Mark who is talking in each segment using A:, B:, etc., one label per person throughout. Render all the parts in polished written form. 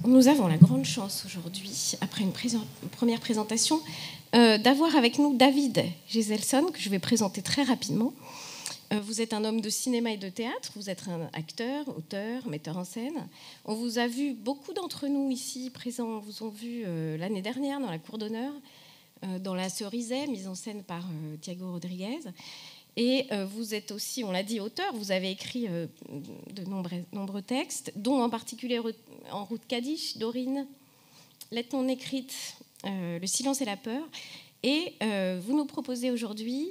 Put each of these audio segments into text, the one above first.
A: Nous avons la grande chance aujourd'hui, après une première présentation, d'avoir avec nous David Geselson, que je vais présenter très rapidement. Vous êtes un homme de cinéma et de théâtre, vous êtes un acteur, auteur, metteur en scène. On vous a vu, beaucoup d'entre nous ici présents vous ont vu l'année dernière dans la cour d'honneur, dans La Cerisay, mise en scène par Thiago Rodriguez. Et vous êtes aussi, on l'a dit, auteur. Vous avez écrit de nombreux textes, dont en particulier En route Kadish, Dorine, Lettre non écrite, Le silence et la peur. Et vous nous proposez aujourd'hui,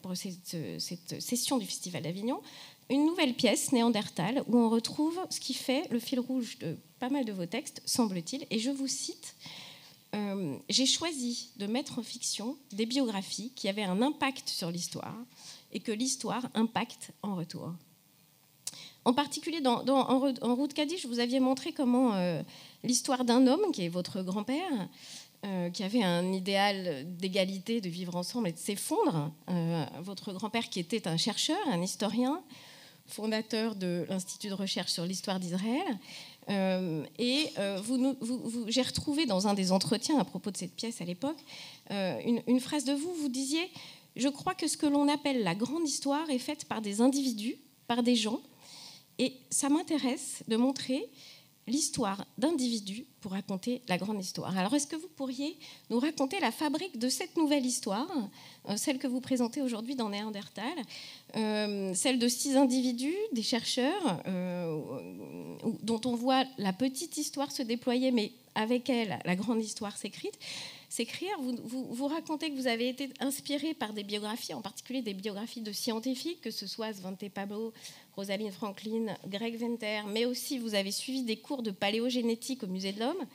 A: pour cette session du Festival d'Avignon, une nouvelle pièce, Néandertal, où on retrouve ce qui fait le fil rouge de pas mal de vos textes, semble-t-il. Et je vous cite, j'ai choisi de mettre en fiction des biographies qui avaient un impact sur l'histoire et que l'histoire impacte en retour. En particulier, En route Kadish, vous aviez montré comment l'histoire d'un homme, qui est votre grand-père, qui avait un idéal d'égalité, de vivre ensemble et de s'effondre, votre grand-père qui était un chercheur, un historien, fondateur de l'Institut de recherche sur l'histoire d'Israël. J'ai retrouvé dans un des entretiens à propos de cette pièce à l'époque une phrase de vous. Vous disiez « Je crois que ce que l'on appelle la grande histoire est faite par des individus, par des gens, et ça m'intéresse de montrer l'histoire d'individus pour raconter la grande histoire. » Alors, est-ce que vous pourriez nous raconter la fabrique de cette nouvelle histoire, celle que vous présentez aujourd'hui dans Néandertal, celle de 6 individus, des chercheurs, dont on voit la petite histoire se déployer, mais avec elle, la grande histoire s'écrire. Vous racontez que vous avez été inspiré par des biographies, en particulier des biographies de scientifiques, que ce soit Svante Pabo, Rosalind Franklin, Greg Venter, mais aussi vous avez suivi des cours de paléogénétique au Musée de l'Homme.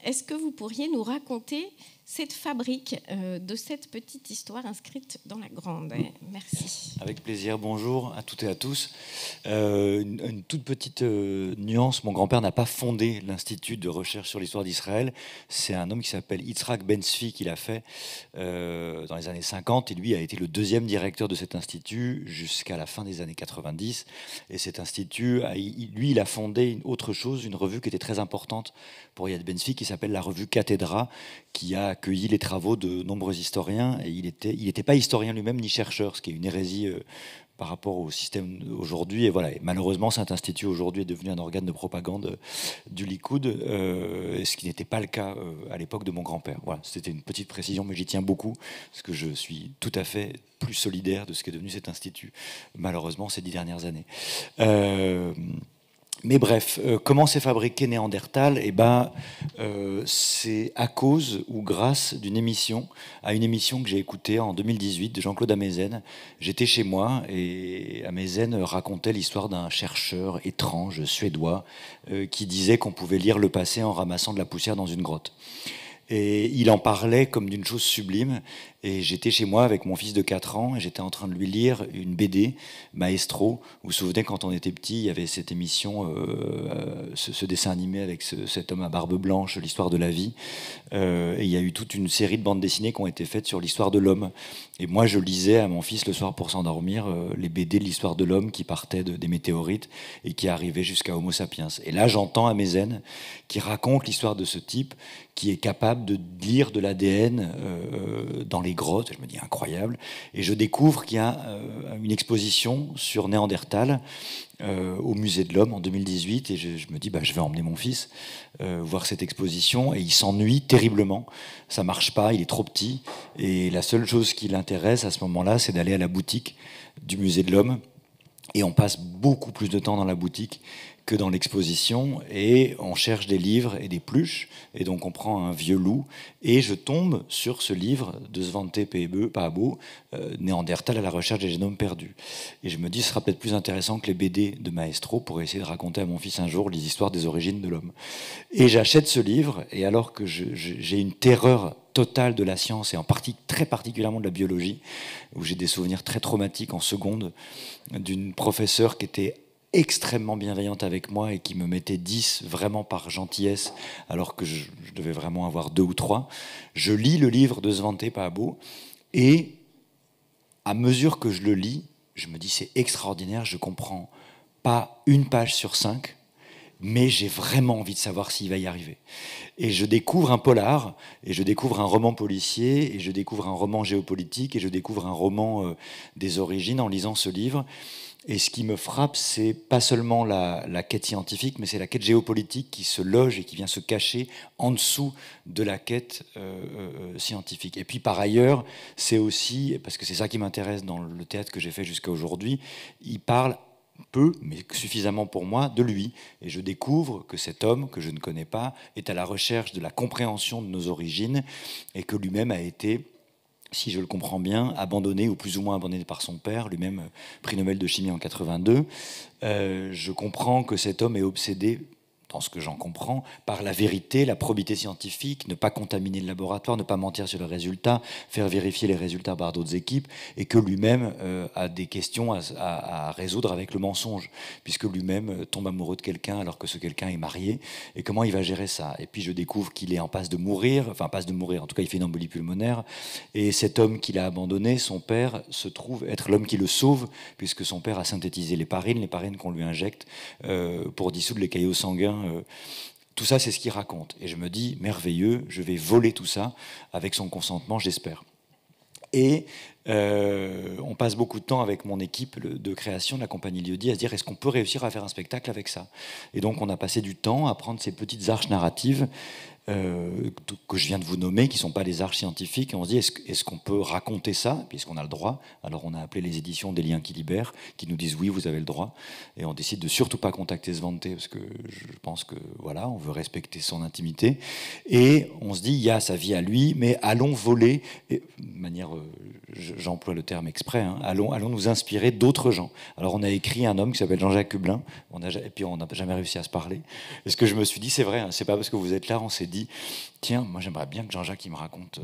A: Est-ce que vous pourriez nous raconter cette fabrique de cette petite histoire inscrite dans la grande? Merci.
B: Avec plaisir. Bonjour à toutes et à tous. Une toute petite nuance. Mon grand-père n'a pas fondé l'Institut de recherche sur l'histoire d'Israël. C'est un homme qui s'appelle Yitzhak Ben-Zvi qui l'a fait dans les années 50. Et lui a été le 2e directeur de cet institut jusqu'à la fin des années 90. Et cet institut, lui, il a fondé une autre chose, une revue qui était très importante pour Yad Ben-Zvi, qui s'appelle la revue Cathedra, qui a accueilli les travaux de nombreux historiens. Et il n'était pas historien lui-même ni chercheur, ce qui est une hérésie par rapport au système aujourd'hui. Et voilà. Et malheureusement, cet institut aujourd'hui est devenu un organe de propagande du Likoud, ce qui n'était pas le cas à l'époque de mon grand-père. Voilà, c'était une petite précision, mais j'y tiens beaucoup, parce que je suis tout à fait plus solidaire de ce qu'est devenu cet institut, malheureusement, ces 10 dernières années. Mais bref, comment s'est fabriqué Néandertal? C'est à cause ou grâce d'une émission, à une émission que j'ai écoutée en 2018 de Jean-Claude Amezen. J'étais chez moi et Amezen racontait l'histoire d'un chercheur étrange suédois qui disait qu'on pouvait lire le passé en ramassant de la poussière dans une grotte. Et il en parlait comme d'une chose sublime. Et j'étais chez moi avec mon fils de 4 ans et j'étais en train de lui lire une BD, Maestro. Vous vous souvenez, quand on était petit, il y avait cette émission, ce dessin animé avec cet homme à barbe blanche, l'histoire de la vie. Et il y a eu toute une série de bandes dessinées qui ont été faites sur l'histoire de l'homme. Et moi, je lisais à mon fils le soir pour s'endormir les BD de l'histoire de l'homme qui partaient des météorites et qui arrivaient jusqu'à Homo sapiens. Et là, j'entends Amezen qui raconte l'histoire de ce type qui est capable de lire de l'ADN dans les grottes. Je me dis incroyable. Et je découvre qu'il y a une exposition sur Néandertal au Musée de l'Homme en 2018. Et je me dis, je vais emmener mon fils voir cette exposition. Et il s'ennuie terriblement. Ça marche pas, il est trop petit. Et la seule chose qui l'intéresse à ce moment-là, c'est d'aller à la boutique du Musée de l'Homme. Et on passe beaucoup plus de temps dans la boutique que dans l'exposition, et on cherche des livres et des pluches, et donc on prend un vieux loup, et je tombe sur ce livre de Svante Pääbo, Néandertal à la recherche des génomes perdus. Et je me dis, ce sera peut-être plus intéressant que les BD de Maestro pour essayer de raconter à mon fils un jour les histoires des origines de l'homme. Et j'achète ce livre, et alors que j'ai une terreur totale de la science, et en partie très particulièrement de la biologie, où j'ai des souvenirs très traumatiques en seconde, d'une professeure qui était extrêmement bienveillante avec moi et qui me mettait 10 vraiment par gentillesse, alors que je devais vraiment avoir 2 ou 3. Je lis le livre de Svante Pääbo, et à mesure que je le lis, je me dis c'est extraordinaire, je comprends pas une page sur 5, mais j'ai vraiment envie de savoir s'il va y arriver. Et je découvre un polar, et je découvre un roman policier, et je découvre un roman géopolitique, et je découvre un roman des origines en lisant ce livre. Et ce qui me frappe, c'est pas seulement la quête scientifique, mais c'est la quête géopolitique qui se loge et qui vient se cacher en dessous de la quête scientifique. Et puis par ailleurs, c'est aussi, parce que c'est ça qui m'intéresse dans le théâtre que j'ai fait jusqu'à aujourd'hui, il parle peu, mais suffisamment pour moi, de lui. Et je découvre que cet homme, que je ne connais pas, est à la recherche de la compréhension de nos origines, et que lui-même a été, si je le comprends bien, abandonné ou plus ou moins abandonné par son père, lui-même prix Nobel de chimie en 82. Je comprends que cet homme est obsédé, dans ce que j'en comprends, par la vérité, la probité scientifique, ne pas contaminer le laboratoire, ne pas mentir sur le résultat, faire vérifier les résultats par d'autres équipes, et que lui-même a des questions à résoudre avec le mensonge, puisque lui-même tombe amoureux de quelqu'un alors que ce quelqu'un est marié, et comment il va gérer ça. Et puis je découvre qu'il est en passe de mourir, enfin passe de mourir, en tout cas il fait une embolie pulmonaire, et cet homme qu'il a abandonné, son père, se trouve être l'homme qui le sauve, puisque son père a synthétisé les parines qu'on lui injecte pour dissoudre les caillots sanguins. Tout ça, c'est ce qu'il raconte. Et je me dis, merveilleux, je vais voler tout ça avec son consentement, j'espère. Et on passe beaucoup de temps avec mon équipe de création de la compagnie Lieu-dit à se dire, est-ce qu'on peut réussir à faire un spectacle avec ça? Et donc on a passé du temps à prendre ces petites arches narratives que je viens de vous nommer, qui ne sont pas des arches scientifiques, et on se dit, est-ce qu'on peut raconter ça, puisqu'on a le droit? Alors on a appelé les éditions des Liens qui libèrent, qui nous disent oui, vous avez le droit, et on décide de surtout pas contacter Svante, parce que je pense que voilà, on veut respecter son intimité, et on se dit, il y a sa vie à lui, mais allons voler, et, de manière, j'emploie le terme exprès, hein, allons nous inspirer d'autres gens. Alors on a écrit un homme qui s'appelle Jean-Jacques Cublin, et puis on n'a jamais réussi à se parler, et ce que je me suis dit, c'est vrai, hein, c'est pas parce que vous êtes là, on s'est dit, tiens, moi j'aimerais bien que Jean-Jacques me raconte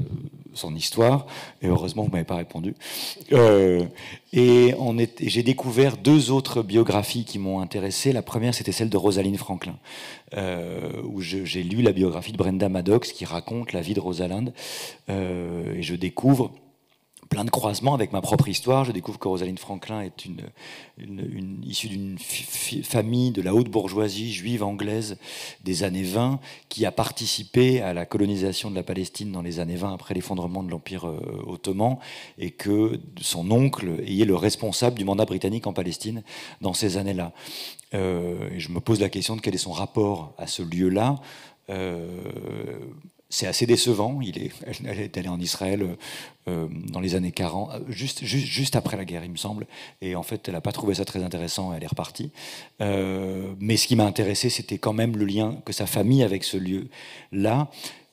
B: son histoire, et heureusement vous ne m'avez pas répondu. Et j'ai découvert 2 autres biographies qui m'ont intéressé. La première, c'était celle de Rosalind Franklin, où j'ai lu la biographie de Brenda Maddox qui raconte la vie de Rosalind, et je découvre plein de croisements avec ma propre histoire. Je découvre que Rosalind Franklin est issue d'une famille de la haute bourgeoisie juive anglaise des années 20 qui a participé à la colonisation de la Palestine dans les années 20 après l'effondrement de l'Empire ottoman, et que son oncle est le responsable du mandat britannique en Palestine dans ces années-là. Et je me pose la question de quel est son rapport à ce lieu-là. C'est assez décevant. Elle est allée en Israël dans les années 40, juste après la guerre, il me semble. Et en fait, elle n'a pas trouvé ça très intéressant, elle est repartie. Mais ce qui m'a intéressé, c'était quand même le lien que sa famille avec ce lieu-là.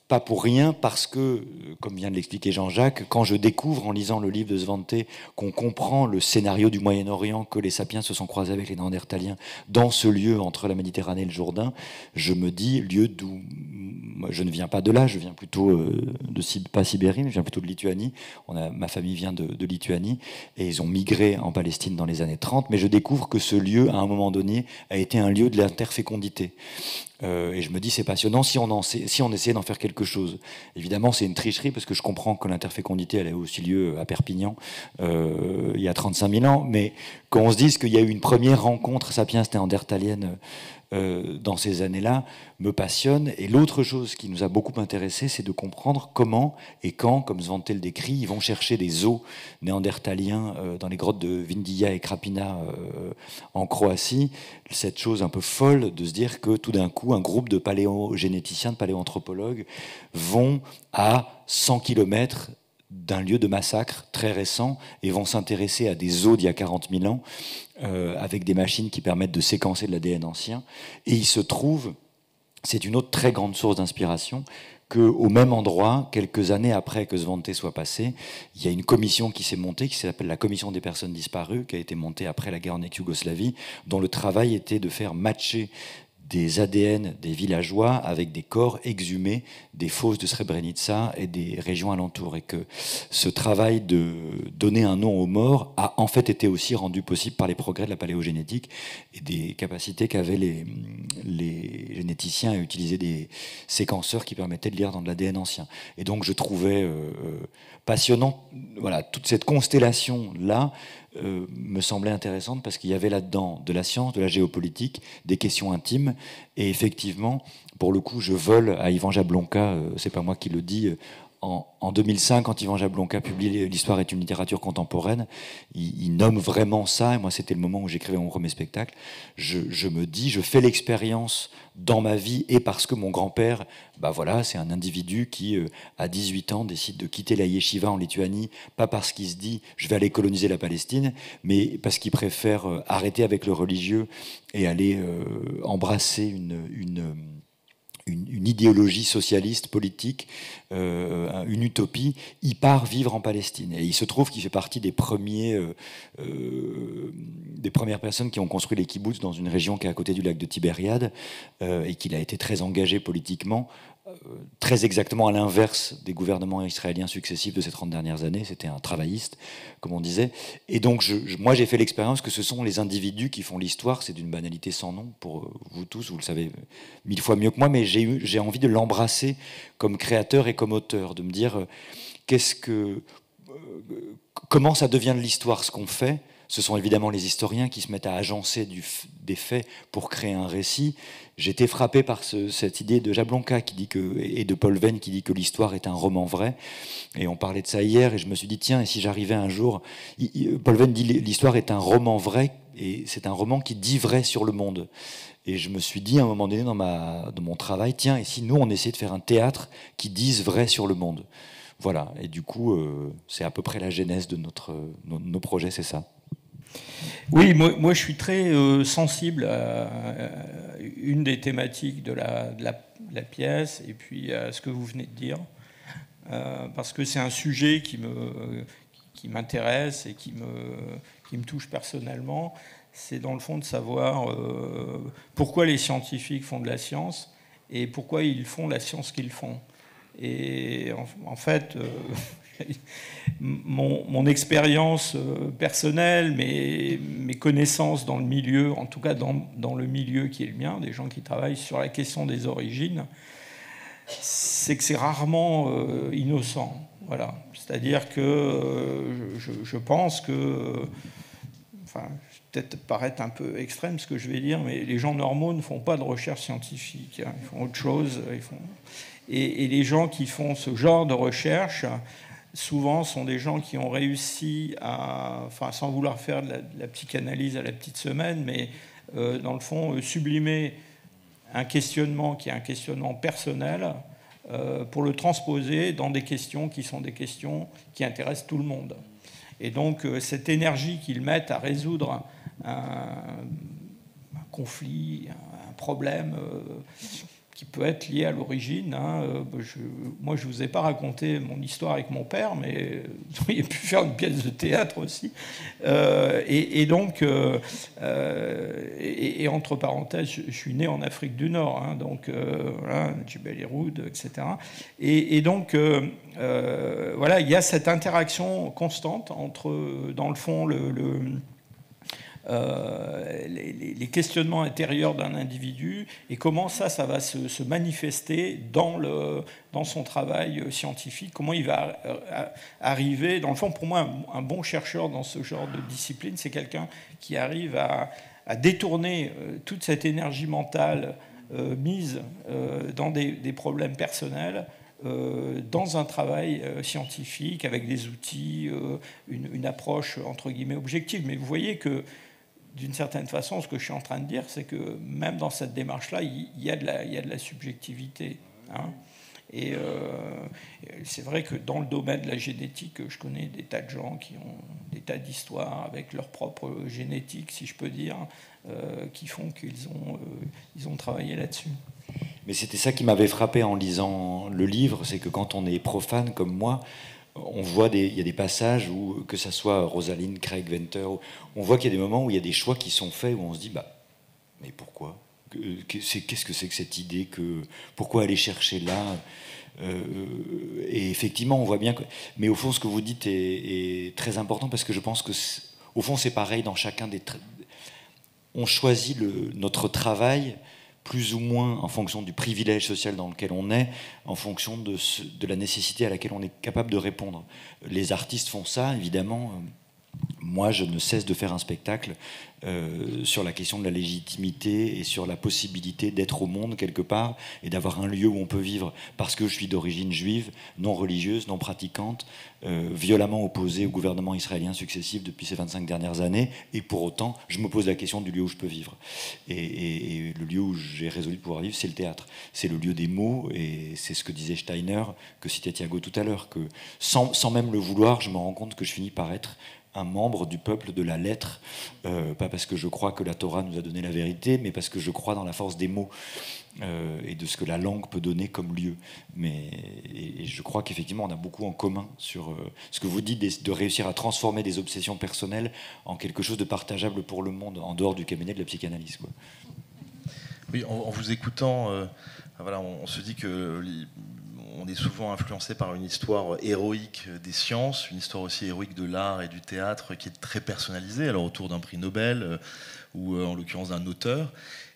B: Pas pour rien, parce que, comme vient de l'expliquer Jean-Jacques, quand je découvre en lisant le livre de Svante qu'on comprend le scénario du Moyen-Orient, que les sapiens se sont croisés avec les Néandertaliens dans ce lieu entre la Méditerranée et le Jourdain, je me dis, lieu d'où... Moi, je ne viens pas de là, je viens plutôt pas Sibérie, mais je viens plutôt de Lituanie. Ma famille vient de Lituanie, et ils ont migré en Palestine dans les années 30, mais je découvre que ce lieu, à un moment donné, a été un lieu de l'interfécondité. Et je me dis, c'est passionnant si on essayait d'en faire quelque chose. Évidemment, c'est une tricherie, parce que je comprends que l'interfécondité, elle a aussi lieu à Perpignan, il y a 35 000 ans, mais qu'on se dise qu'il y a eu une première rencontre sapiens-néandertalienne dans ces années-là, me passionne. Et l'autre chose qui nous a beaucoup intéressé, c'est de comprendre comment et quand, comme Svante le décrit, ils vont chercher des os néandertaliens dans les grottes de Vindija et Krapina en Croatie. Cette chose un peu folle de se dire que tout d'un coup, un groupe de paléogénéticiens, de paléoanthropologues vont à 100 km d'un lieu de massacre très récent et vont s'intéresser à des os d'il y a 40 000 ans avec des machines qui permettent de séquencer de l'ADN ancien. Et il se trouve, c'est une autre très grande source d'inspiration, qu'au même endroit, quelques années après que Svante soit passé, il y a une commission qui s'est montée, qui s'appelle la Commission des personnes disparues, qui a été montée après la guerre en ex-Yougoslavie, dont le travail était de faire matcher des ADN des villageois avec des corps exhumés des fosses de Srebrenica et des régions alentours. Et que ce travail de donner un nom aux morts a en fait été aussi rendu possible par les progrès de la paléogénétique et des capacités qu'avaient les généticiens à utiliser des séquenceurs qui permettaient de lire dans de l'ADN ancien. Et donc je trouvais passionnant, voilà, toute cette constellation-là me semblait intéressante parce qu'il y avait là-dedans de la science, de la géopolitique, des questions intimes. Et effectivement, pour le coup, je vole à Ivan Jablonka, c'est pas moi qui le dis, en 2005, quand Ivan Jablonka publie L'histoire est une littérature contemporaine, il nomme vraiment ça, et moi c'était le moment où j'écrivais mon premier spectacle, je me dis, je fais l'expérience dans ma vie, et parce que mon grand-père, bah voilà, c'est un individu qui, à 18 ans, décide de quitter la yeshiva en Lituanie, pas parce qu'il se dit, je vais aller coloniser la Palestine, mais parce qu'il préfère arrêter avec le religieux et aller embrasser une idéologie socialiste, politique, une utopie, il part vivre en Palestine. Et il se trouve qu'il fait partie des premières personnes qui ont construit les kibboutz dans une région qui est à côté du lac de Tibériade, et qu'il a été très engagé politiquement, très exactement à l'inverse des gouvernements israéliens successifs de ces 30 dernières années. C'était un travailliste, comme on disait. Et donc, moi, j'ai fait l'expérience que ce sont les individus qui font l'histoire. C'est d'une banalité sans nom pour vous tous, vous le savez 1000 fois mieux que moi, mais j'ai envie de l'embrasser comme créateur et comme auteur, de me dire comment ça devient de l'histoire ce qu'on fait. Ce sont évidemment les historiens qui se mettent à agencer des faits pour créer un récit. J'étais frappé par cette idée de Jablonka et de Paul Venn qui dit que l'histoire est un roman vrai. Et on parlait de ça hier, et je me suis dit, tiens, et si j'arrivais un jour... Paul Venn dit l'histoire est un roman vrai, et c'est un roman qui dit vrai sur le monde. Et je me suis dit à un moment donné dans mon travail, tiens, et si nous on essayait de faire un théâtre qui dise vrai sur le monde. Voilà, et du coup, c'est à peu près la genèse de nos projets, c'est ça.
C: Oui, moi je suis très sensible à une des thématiques de la pièce et puis à ce que vous venez de dire, parce que c'est un sujet qui m'intéresse et qui me touche personnellement. C'est dans le fond de savoir pourquoi les scientifiques font de la science et pourquoi ils font la science qu'ils font. Et en fait... mon expérience personnelle, mes connaissances dans le milieu, en tout cas dans le milieu qui est le mien, des gens qui travaillent sur la question des origines, c'est que c'est rarement innocent. Voilà. C'est-à-dire que je pense que, enfin, peut-être paraître un peu extrême ce que je vais dire, mais les gens normaux ne font pas de recherche scientifique, hein. Ils font autre chose. Et les gens qui font ce genre de recherche souvent sont des gens qui ont réussi à, enfin, sans vouloir faire de la psychanalyse à la petite semaine, mais dans le fond, sublimer un questionnement qui est un questionnement personnel pour le transposer dans des questions qui sont des questions qui intéressent tout le monde. Et donc, cette énergie qu'ils mettent à résoudre un conflit, un problème... qui peut être lié à l'origine. Hein. Moi, je ne vous ai pas raconté mon histoire avec mon père, mais vous auriez pu faire une pièce de théâtre aussi. Et donc, entre parenthèses, je suis né en Afrique du Nord, hein, donc voilà, Djebel Iroud, etc. Et donc, voilà, il y a cette interaction constante entre, dans le fond, les questionnements intérieurs d'un individu et comment ça va se manifester dans son travail scientifique, comment il va arriver. Dans le fond, pour moi, un bon chercheur dans ce genre de discipline, c'est quelqu'un qui arrive à détourner toute cette énergie mentale mise dans des problèmes personnels dans un travail scientifique avec des outils, une approche entre guillemets objective. Mais vous voyez que d'une certaine façon, ce que je suis en train de dire, c'est que même dans cette démarche-là, il y a de la subjectivité. Hein. Et c'est vrai que dans le domaine de la génétique, je connais des tas de gens qui ont des tas d'histoires avec leur propre génétique, si je peux dire, qui font qu'ils ont travaillé là-dessus.
B: Mais c'était ça qui m'avait frappé en lisant le livre, c'est que quand on est profane comme moi, on voit il y a des passages où, que ça soit Rosalind, Craig Venter, on voit qu'il y a des moments où il y a des choix qui sont faits où on se dit, mais pourquoi ? Qu'est-ce que c'est que cette idée pourquoi aller chercher là et effectivement, on voit bien que... Mais au fond, ce que vous dites est très important parce que je pense que, au fond, c'est pareil dans chacun des... On choisit notre travail plus ou moins en fonction du privilège social dans lequel on est, en fonction de la nécessité à laquelle on est capable de répondre. Les artistes font ça, évidemment. Moi, je ne cesse de faire un spectacle sur la question de la légitimité et sur la possibilité d'être au monde quelque part et d'avoir un lieu où on peut vivre parce que je suis d'origine juive, non religieuse, non pratiquante, violemment opposée au gouvernement israélien successif depuis ces 25 dernières années, et pour autant, je me pose la question du lieu où je peux vivre. Et le lieu où j'ai résolu de pouvoir vivre, c'est le théâtre. C'est le lieu des mots, et c'est ce que disait Steiner, que citait Thiago tout à l'heure, que sans même le vouloir, je me rends compte que je finis par être un membre du peuple de la lettre, pas parce que je crois que la Torah nous a donné la vérité, mais parce que je crois dans la force des mots et de ce que la langue peut donner comme lieu. Et je crois qu'effectivement, on a beaucoup en commun sur ce que vous dites de réussir à transformer des obsessions personnelles en quelque chose de partageable pour le monde, en dehors du cabinet de la psychanalyse, quoi.
D: Oui, en vous écoutant, voilà, on se dit que... On est souvent influencé par une histoire héroïque des sciences, une histoire aussi héroïque de l'art et du théâtre qui est très personnalisée, alors autour d'un prix Nobel ou en l'occurrence d'un auteur.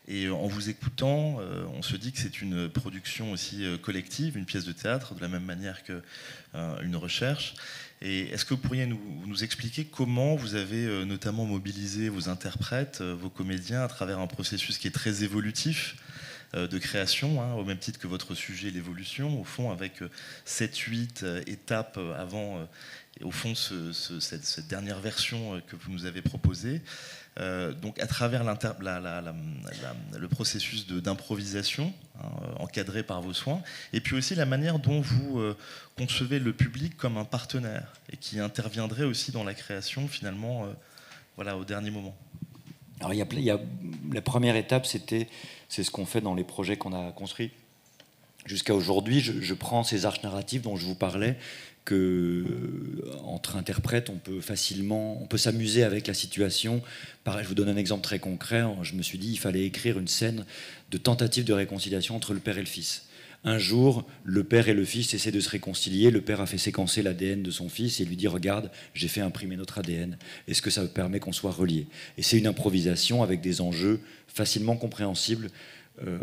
D: Et en vous écoutant, on se dit que c'est une production aussi collective, une pièce de théâtre, de la même manière qu'une recherche. Et est-ce que vous pourriez nous expliquer comment vous avez notamment mobilisé vos interprètes, vos comédiens, à travers un processus qui est très évolutif de création, au même titre que votre sujet, l'évolution, au fond, avec 7-8 étapes avant, au fond, cette dernière version que vous nous avez proposée. Donc, à travers le processus d'improvisation, encadré par vos soins, et puis aussi la manière dont vous concevez le public comme un partenaire, et qui interviendrait aussi dans la création, finalement, voilà, au dernier moment.
B: Alors, la première étape, c'est ce qu'on fait dans les projets qu'on a construits. Jusqu'à aujourd'hui, je prends ces arches narratives dont je vous parlais, que entre interprètes, on peut s'amuser avec la situation. Pareil, je vous donne un exemple très concret. Je me suis dit, il fallait écrire une scène de tentative de réconciliation entre le père et le fils. Un jour, le père et le fils essaient de se réconcilier. Le père a fait séquencer l'ADN de son fils et lui dit « Regarde, j'ai fait imprimer notre ADN. Est-ce que ça permet qu'on soit reliés ?» Et c'est une improvisation avec des enjeux facilement compréhensibles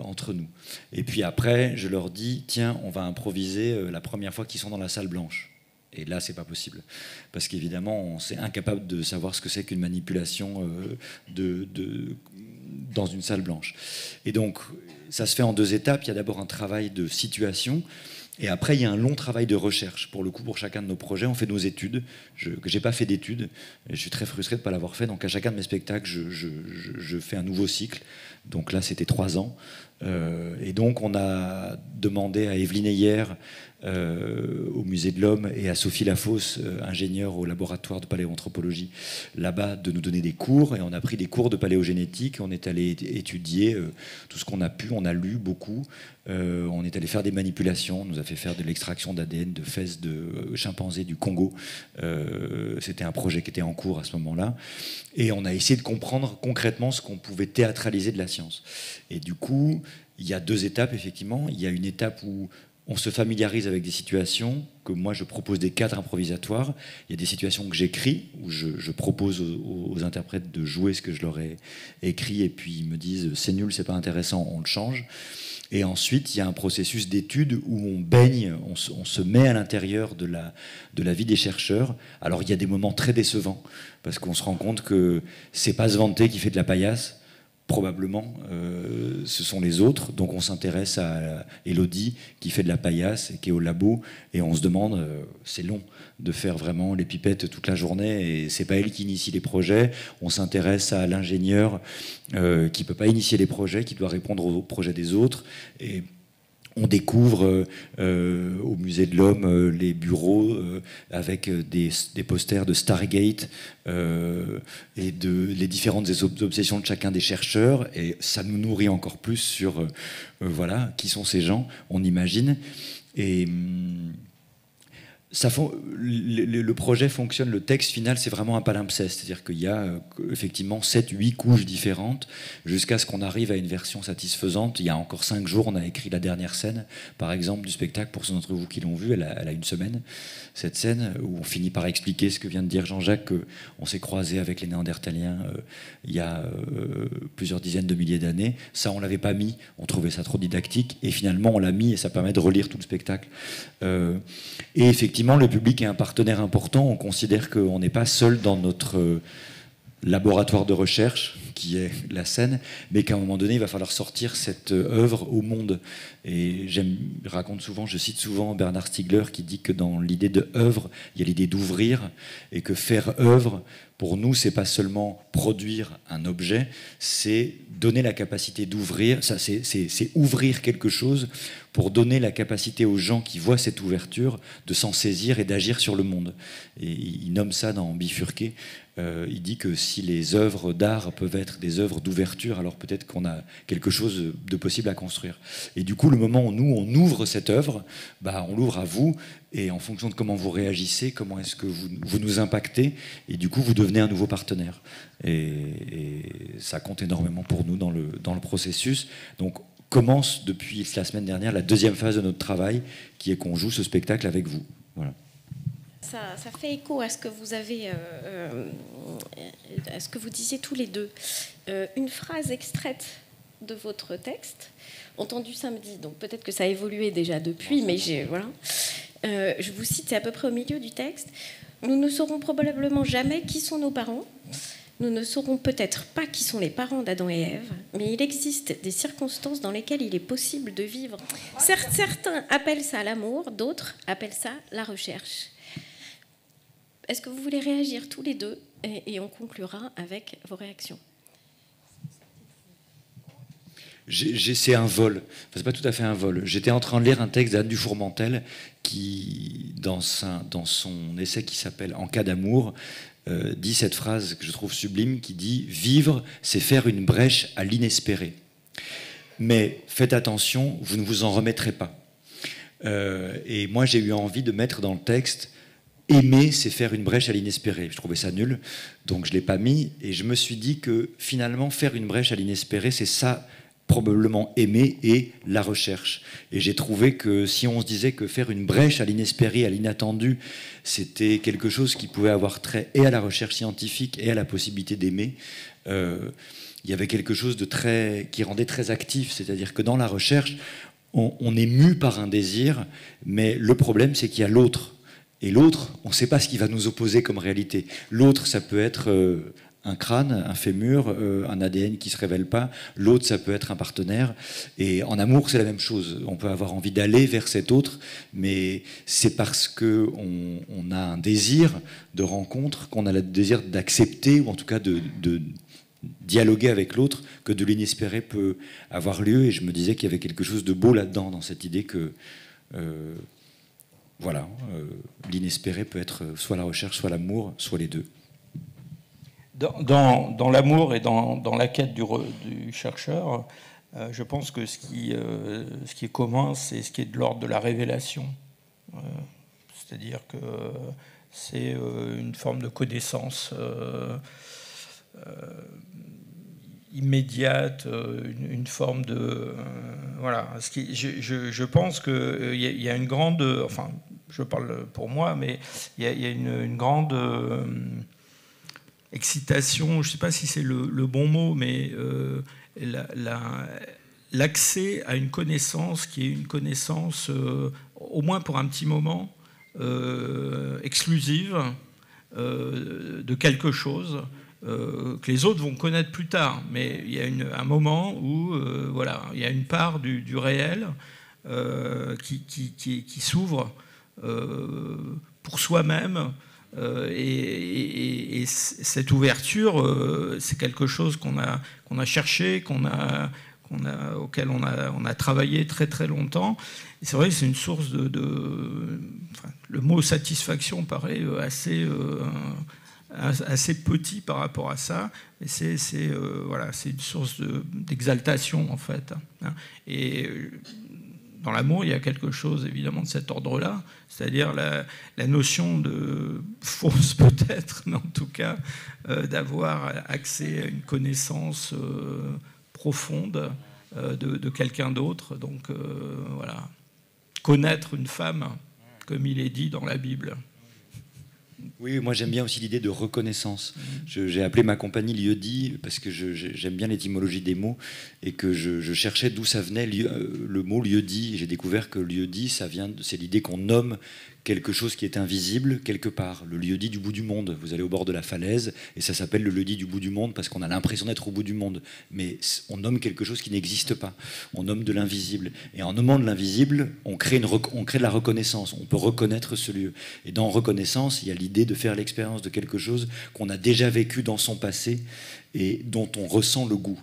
B: entre nous. Et puis après, je leur dis « Tiens, on va improviser la première fois qu'ils sont dans la salle blanche. » Et là, c'est pas possible. Parce qu'évidemment, on est incapable de savoir ce que c'est qu'une manipulation dans une salle blanche. Et donc, ça se fait en 2 étapes. Il y a d'abord un travail de situation. Et après, il y a un long travail de recherche. Pour le coup, pour chacun de nos projets, on fait nos études. Que j'ai pas fait d'études. Et je suis très frustré de ne pas l'avoir fait. Donc, à chacun de mes spectacles, je fais un nouveau cycle. Donc là, c'était 3 ans. Et donc, on a demandé à Evelyne Heyer, au Musée de l'Homme, et à Sophie Lafosse, ingénieure au laboratoire de paléoanthropologie, là-bas, de nous donner des cours. Et on a pris des cours de paléogénétique. On est allé étudier tout ce qu'on a pu. On a lu beaucoup. On est allé faire des manipulations. On nous a fait faire de l'extraction d'ADN de fesses de chimpanzés du Congo. C'était un projet qui était en cours à ce moment-là. Et on a essayé de comprendre concrètement ce qu'on pouvait théâtraliser de la science. Et du coup, il y a 2 étapes, effectivement. Il y a une étape où on se familiarise avec des situations, que moi je propose des cadres improvisatoires. Il y a des situations que j'écris, où je propose aux interprètes de jouer ce que je leur ai écrit, et puis ils me disent c'est nul, c'est pas intéressant, on le change. Et ensuite, il y a un processus d'étude où on baigne, on se met à l'intérieur de la vie des chercheurs. Alors il y a des moments très décevants, parce qu'on se rend compte que c'est pas se vanter qui fait de la paillasse. Probablement, ce sont les autres. Donc on s'intéresse à Élodie qui fait de la paillasse et qui est au labo, et on se demande, c'est long de faire vraiment les pipettes toute la journée, et c'est pas elle qui initie les projets. On s'intéresse à l'ingénieur qui peut pas initier les projets, qui doit répondre aux projets des autres, et On découvre au Musée de l'Homme les bureaux avec des posters de Stargate et les différentes obsessions de chacun des chercheurs. Et ça nous nourrit encore plus sur voilà, qui sont ces gens, on imagine. Et le projet fonctionne, le texte final, c'est vraiment un palimpseste. C'est-à-dire qu'il y a effectivement 7-8 couches différentes jusqu'à ce qu'on arrive à une version satisfaisante. Il y a encore 5 jours, on a écrit la dernière scène, par exemple, du spectacle. Pour ceux d'entre vous qui l'ont vu, elle a une semaine, cette scène, où on finit par expliquer ce que vient de dire Jean-Jacques, qu'on s'est croisé avec les Néandertaliens il y a plusieurs dizaines de milliers d'années. Ça, on ne l'avait pas mis, on trouvait ça trop didactique, et finalement, on l'a mis, et ça permet de relire tout le spectacle. Et effectivement, le public est un partenaire important. On considère qu'on n'est pas seul dans notre laboratoire de recherche, qui est la scène, mais qu'à un moment donné, il va falloir sortir cette œuvre au monde. Et je cite souvent Bernard Stiegler qui dit que dans l'idée de œuvre, il y a l'idée d'ouvrir, et que faire œuvre, pour nous, c'est pas seulement produire un objet, c'est donner la capacité d'ouvrir, c'est ouvrir quelque chose pour donner la capacité aux gens qui voient cette ouverture de s'en saisir et d'agir sur le monde. Et il nomme ça dans Bifurqué. Il dit que si les œuvres d'art peuvent être des œuvres d'ouverture, alors peut-être qu'on a quelque chose de possible à construire. Et du coup, le moment où nous, on ouvre cette œuvre, on l'ouvre à vous, et en fonction de comment vous réagissez, comment est-ce que vous nous impactez, et du coup, vous devenez un nouveau partenaire. Et ça compte énormément pour nous dans le processus. Donc, commence depuis la semaine dernière la deuxième phase de notre travail, qui est qu'on joue ce spectacle avec vous. Voilà.
A: Ça fait écho à ce que vous avez, à ce que vous disiez tous les deux. Une phrase extraite de votre texte, entendue samedi, donc peut-être que ça a évolué déjà depuis, mais voilà. Je vous cite, c'est à peu près au milieu du texte. Nous ne saurons probablement jamais qui sont nos parents. Nous ne saurons peut-être pas qui sont les parents d'Adam et Ève, mais il existe des circonstances dans lesquelles il est possible de vivre. Certains appellent ça l'amour, d'autres appellent ça la recherche. Est-ce que vous voulez réagir tous les deux et on conclura avec vos réactions?
B: C'est un vol. Enfin, c'est pas tout à fait un vol. J'étais en train de lire un texte d'Anne Dufourmentel qui, dans son essai qui s'appelle En cas d'amour, dit cette phrase que je trouve sublime, qui dit « Vivre, c'est faire une brèche à l'inespéré. Mais faites attention, vous ne vous en remettrez pas. » Et moi, j'ai eu envie de mettre dans le texte « Aimer, c'est faire une brèche à l'inespéré ». Je trouvais ça nul, donc je ne l'ai pas mis. Et je me suis dit que finalement, faire une brèche à l'inespéré, c'est ça, probablement aimer, et la recherche. Et j'ai trouvé que si on se disait que faire une brèche à l'inespéré, à l'inattendu, c'était quelque chose qui pouvait avoir trait et à la recherche scientifique et à la possibilité d'aimer, il y avait quelque chose qui rendait très actif. C'est-à-dire que dans la recherche, on est mu par un désir, mais le problème, c'est qu'il y a l'autre. Et l'autre, on ne sait pas ce qui va nous opposer comme réalité. L'autre, ça peut être un crâne, un fémur, un ADN qui ne se révèle pas. L'autre, ça peut être un partenaire. Et en amour, c'est la même chose. On peut avoir envie d'aller vers cet autre, mais c'est parce qu'on a un désir de rencontre, qu'on a le désir d'accepter, ou en tout cas de dialoguer avec l'autre, que de l'inespéré peut avoir lieu. Et je me disais qu'il y avait quelque chose de beau là-dedans, dans cette idée que... l'inespéré peut être soit la recherche, soit l'amour, soit les deux.
C: Dans l'amour et dans la quête du chercheur, je pense que ce qui est commun, c'est ce qui est de l'ordre de la révélation. C'est-à-dire que c'est une forme de connaissance immédiate, une forme de... voilà. Je pense qu'il y a une grande... Enfin, je parle pour moi, mais il y a une grande excitation, je ne sais pas si c'est le bon mot, mais l'accès à une connaissance qui est une connaissance, au moins pour un petit moment, exclusive de quelque chose que les autres vont connaître plus tard. Mais il y a un moment où il y a une part du réel qui s'ouvre pour soi-même. Et cette ouverture, c'est quelque chose qu'on a cherché, qu'on auquel on a travaillé très très longtemps. Et c'est vrai que c'est une source enfin, le mot satisfaction paraît assez petit par rapport à ça, mais voilà, c'est une source d'exaltation en fait. Et dans l'amour, il y a quelque chose évidemment de cet ordre-là, c'est-à-dire la notion de fausse peut-être, mais en tout cas d'avoir accès à une connaissance profonde de quelqu'un d'autre. Donc voilà, connaître une femme, comme il est dit dans la Bible.
B: Oui, moi j'aime bien aussi l'idée de reconnaissance. J'ai appelé ma compagnie lieu-dit parce que j'aime bien l'étymologie des mots et que je cherchais d'où ça venait le mot lieu-dit. J'ai découvert que lieu-dit, c'est l'idée qu'on nomme quelque chose qui est invisible quelque part. Le lieu-dit du bout du monde. Vous allez au bord de la falaise et ça s'appelle le lieu-dit du bout du monde parce qu'on a l'impression d'être au bout du monde. Mais on nomme quelque chose qui n'existe pas. On nomme de l'invisible. Et en nommant de l'invisible, on crée de la reconnaissance. On peut reconnaître ce lieu. Et dans reconnaissance, il y a l'idée de faire l'expérience de quelque chose qu'on a déjà vécu dans son passé et dont on ressent le goût.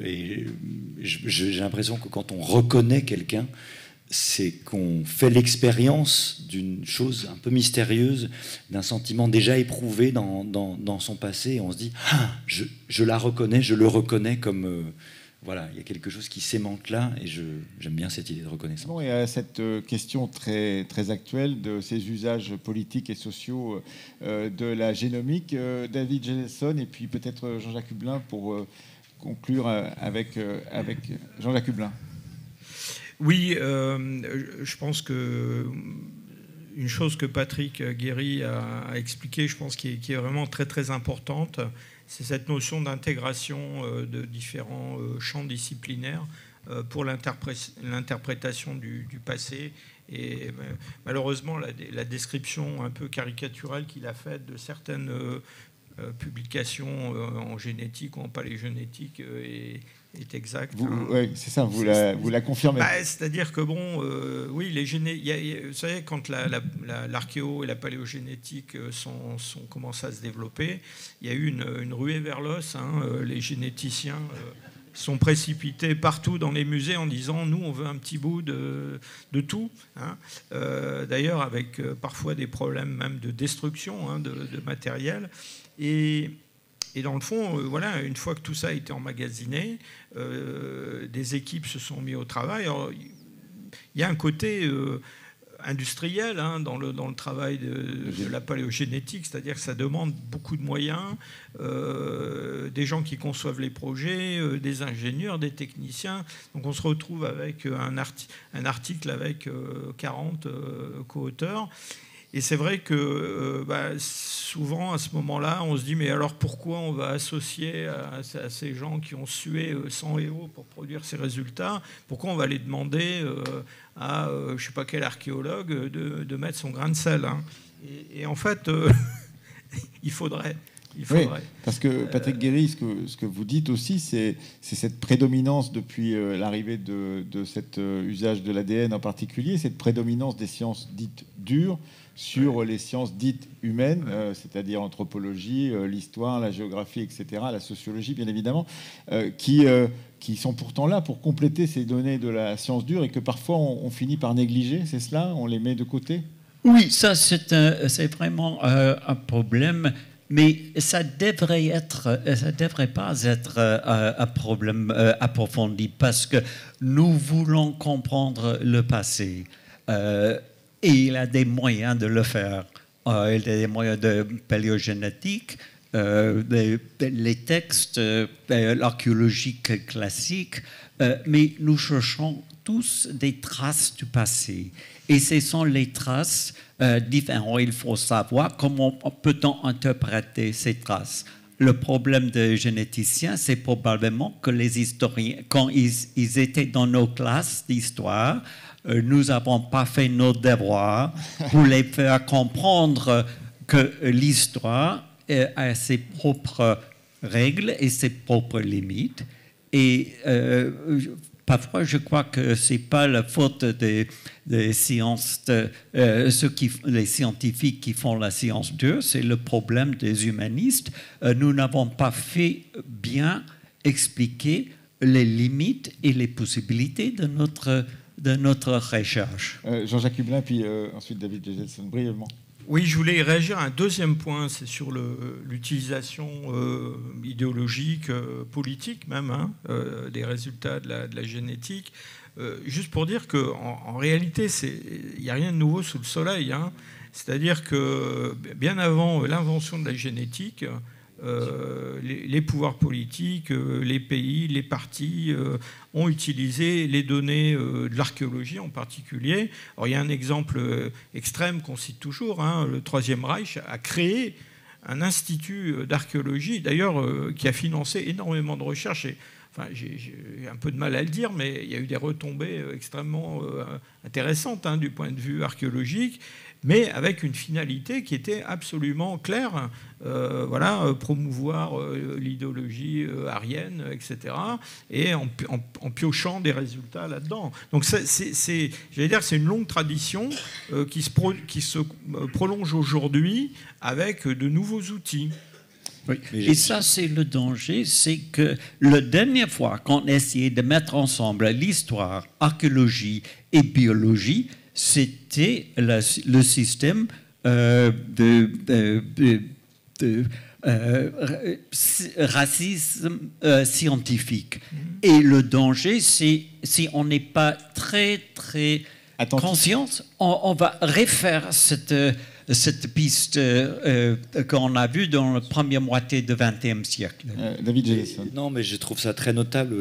B: Et j'ai l'impression que quand on reconnaît quelqu'un, c'est qu'on fait l'expérience d'une chose un peu mystérieuse, d'un sentiment déjà éprouvé dans son passé, et on se dit ah, je la reconnais, je le reconnais comme... voilà, il y a quelque chose qui s'aimante là, et j'aime bien cette idée de reconnaissance.
E: Bon, et à cette question très, très actuelle de ces usages politiques et sociaux de la génomique, David Gelson et puis peut-être Jean-Jacques Hublin pour conclure avec Jean-Jacques Hublin.
C: Oui, je pense que une chose que Patrick Guéry a expliqué, je pense qui est vraiment très très importante, c'est cette notion d'intégration de différents champs disciplinaires pour l'interprétation du passé. Et malheureusement, la description un peu caricaturale qu'il a faite de certaines publications en génétique ou en paléogénétique est exact.
E: Oui, c'est ça, vous la confirmez.
C: C'est-à-dire que, bon, oui, vous savez, quand l'archéo et la paléogénétique commencent à se développer, il y a eu une ruée vers l'os. Les généticiens sont précipités partout dans les musées en disant « nous, on veut un petit bout de tout ». D'ailleurs, avec parfois des problèmes même de destruction de matériel. Et dans le fond, voilà, une fois que tout ça a été emmagasiné, des équipes se sont mises au travail. Alors, il y a un côté industriel dans le travail de la paléogénétique, c'est-à-dire que ça demande beaucoup de moyens, des gens qui conçoivent les projets, des ingénieurs, des techniciens. Donc on se retrouve avec un article avec 40 co-auteurs. Et c'est vrai que souvent, à ce moment-là, on se dit, mais alors pourquoi on va associer à ces gens qui ont sué sang et eau pour produire ces résultats, pourquoi on va les demander à je ne sais pas quel archéologue de mettre son grain de sel et en fait, il faudrait.
E: Oui, parce que Patrick Guéry, ce que vous dites aussi, c'est cette prédominance depuis l'arrivée de cet usage de l'ADN en particulier, cette prédominance des sciences dites dures sur les sciences dites humaines, c'est-à-dire l'anthropologie, l'histoire, la géographie, etc., la sociologie, bien évidemment, qui sont pourtant là pour compléter ces données de la science dure et que parfois on finit par négliger, c'est cela? On les met de côté?
F: Oui, ça c'est vraiment un problème. Mais ça devrait pas être un problème approfondi parce que nous voulons comprendre le passé et il a des moyens de le faire. Il a des moyens de paléogénétique, les textes archéologiques classiques, mais nous cherchons tous des traces du passé. Et ce sont les traces différentes. Il faut savoir comment peut-on interpréter ces traces. Le problème des généticiens, c'est probablement que les historiens, quand ils étaient dans nos classes d'histoire, nous n'avons pas fait nos devoirs pour les faire comprendre que l'histoire a ses propres règles et ses propres limites. Et parfois, je crois que ce n'est pas la faute des sciences, les scientifiques qui font la science dure, c'est le problème des humanistes. Nous n'avons pas fait bien expliquer les limites et les possibilités de notre recherche.
E: Jean-Jacques Hublin, puis ensuite David Geselson, brièvement.
C: Oui, je voulais réagir à un deuxième point, c'est sur l'utilisation idéologique, politique même, des résultats de la génétique. Juste pour dire qu'en réalité, il n'y a rien de nouveau sous le soleil. C'est-à-dire que bien avant l'invention de la génétique, les pouvoirs politiques, les pays, les partis ont utilisé les données de l'archéologie en particulier. Alors, il y a un exemple extrême qu'on cite toujours, le Troisième Reich a créé un institut d'archéologie, d'ailleurs, qui a financé énormément de recherches. Enfin, j'ai un peu de mal à le dire, mais il y a eu des retombées extrêmement intéressantes du point de vue archéologique, mais avec une finalité qui était absolument claire, promouvoir l'idéologie aryenne, etc., et en piochant des résultats là-dedans. Donc j'allais dire que c'est une longue tradition qui se prolonge aujourd'hui avec de nouveaux outils.
F: Oui. Et ça, c'est le danger, c'est que la dernière fois qu'on essayait de mettre ensemble l'histoire, l'archéologie et biologie, c'était le système de racisme scientifique. Et le danger, c'est si on n'est pas très, très conscient, on va refaire cette piste qu'on a vue dans la première moitié du XXe siècle.
E: David Geselson.
B: Non, mais je trouve ça très notable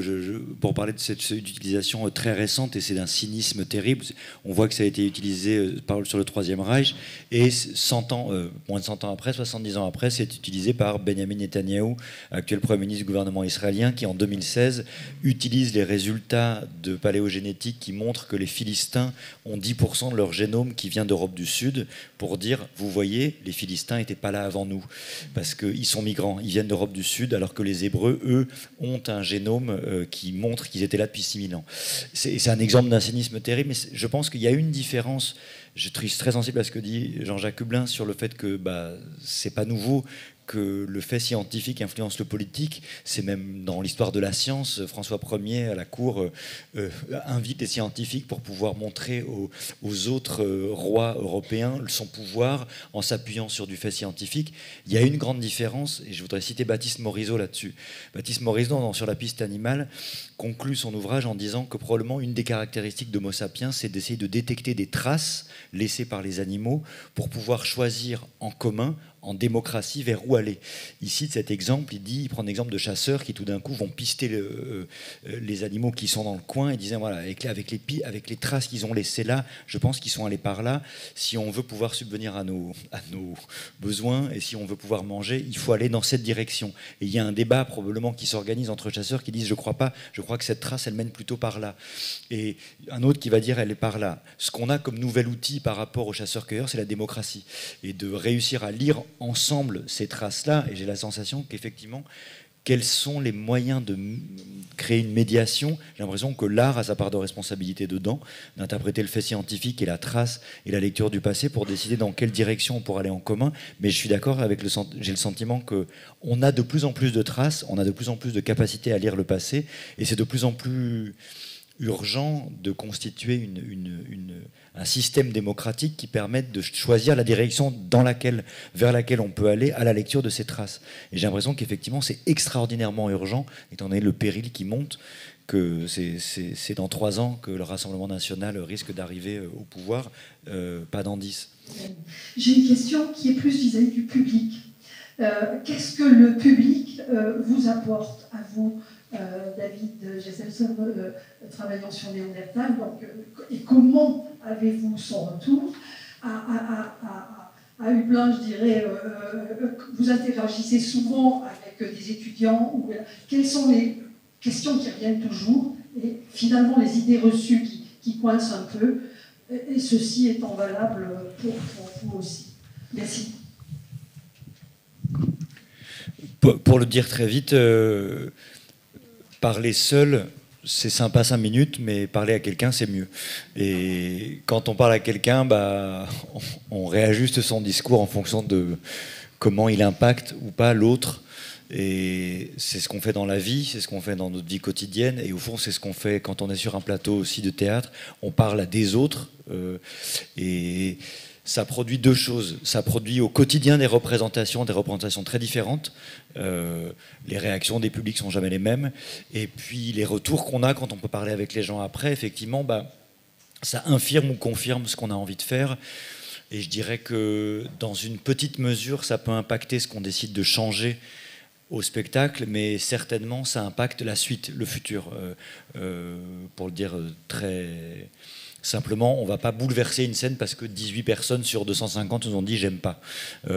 B: pour parler de cette utilisation très récente, et c'est d'un cynisme terrible. On voit que ça a été utilisé sur le Troisième Reich, et 100 ans, moins de 100 ans après, 70 ans après, c'est utilisé par Benjamin Netanyahou, actuel Premier ministre du gouvernement israélien, qui en 2016 utilise les résultats de paléogénétique qui montrent que les Philistins ont 10% de leur génome qui vient d'Europe du Sud, pour dire, vous voyez, les Philistins n'étaient pas là avant nous, parce qu'ils sont migrants, ils viennent d'Europe du Sud, alors que les Hébreux, eux, ont un génome qui montre qu'ils étaient là depuis 6000 ans. C'est un exemple d'un cynisme terrible, mais je pense qu'il y a une différence. Je suis très sensible à ce que dit Jean-Jacques Hublin sur le fait que c'est pas nouveau que le fait scientifique influence le politique. C'est même dans l'histoire de la science, François Ier à la cour invite les scientifiques pour pouvoir montrer aux autres rois européens son pouvoir en s'appuyant sur du fait scientifique. Il y a une grande différence, et je voudrais citer Baptiste Morisot là-dessus. Baptiste Morisot, sur la piste animale, conclut son ouvrage en disant que probablement une des caractéristiques d'Homo sapiens, c'est d'essayer de détecter des traces laissées par les animaux pour pouvoir choisir en commun, en démocratie, vers où aller. Ici, de cet exemple, il prend l'exemple de chasseurs qui tout d'un coup vont pister les animaux qui sont dans le coin et disent, voilà, avec les traces qu'ils ont laissées là, je pense qu'ils sont allés par là. Si on veut pouvoir subvenir à nos besoins et si on veut pouvoir manger, il faut aller dans cette direction. Et il y a un débat probablement qui s'organise entre chasseurs qui disent, je crois pas, je crois que cette trace, elle mène plutôt par là. Et un autre qui va dire, elle est par là. Ce qu'on a comme nouvel outil par rapport aux chasseurs-cueilleurs, c'est la démocratie. Et de réussir à lire ensemble ces traces-là, et j'ai la sensation qu'effectivement, quels sont les moyens de créer une médiation? J'ai l'impression que l'art a sa part de responsabilité dedans, d'interpréter le fait scientifique et la trace et la lecture du passé pour décider dans quelle direction on pourra aller en commun. Mais je suis d'accord avec j'ai le sentiment qu'on a de plus en plus de traces, on a de plus en plus de capacité à lire le passé, et c'est de plus en plus urgent de constituer un système démocratique qui permette de choisir la direction vers laquelle on peut aller à la lecture de ces traces. Et j'ai l'impression qu'effectivement, c'est extraordinairement urgent, étant donné le péril qui monte, que c'est dans 3 ans que le Rassemblement national risque d'arriver au pouvoir, pas dans 10.
G: J'ai une question qui est plus vis-à-vis du public. Qu'est-ce que le public vous apporte à vous, David Geselson, travaillant sur Néandertal, et comment avez-vous son retour à Hublin, je dirais, vous interagissez souvent avec des étudiants, quelles sont les questions qui reviennent toujours, et finalement les idées reçues qui coincent un peu, et ceci étant valable pour vous aussi. Merci.
B: Pour le dire très vite, parler seul, c'est sympa 5 minutes, mais parler à quelqu'un, c'est mieux. Et quand on parle à quelqu'un, on réajuste son discours en fonction de comment il impacte ou pas l'autre. Et c'est ce qu'on fait dans la vie, c'est ce qu'on fait dans notre vie quotidienne, et au fond c'est ce qu'on fait quand on est sur un plateau aussi de théâtre. On parle à des autres, et ça produit deux choses. Ça produit au quotidien des représentations très différentes. Les réactions des publics sont jamais les mêmes, et puis les retours qu'on a quand on peut parler avec les gens après, effectivement, ça infirme ou confirme ce qu'on a envie de faire. Et je dirais que dans une petite mesure, ça peut impacter ce qu'on décide de changer au spectacle, mais certainement ça impacte la suite, le futur. Pour le dire très simplement, on ne va pas bouleverser une scène parce que 18 personnes sur 250 nous ont dit « j'aime pas ».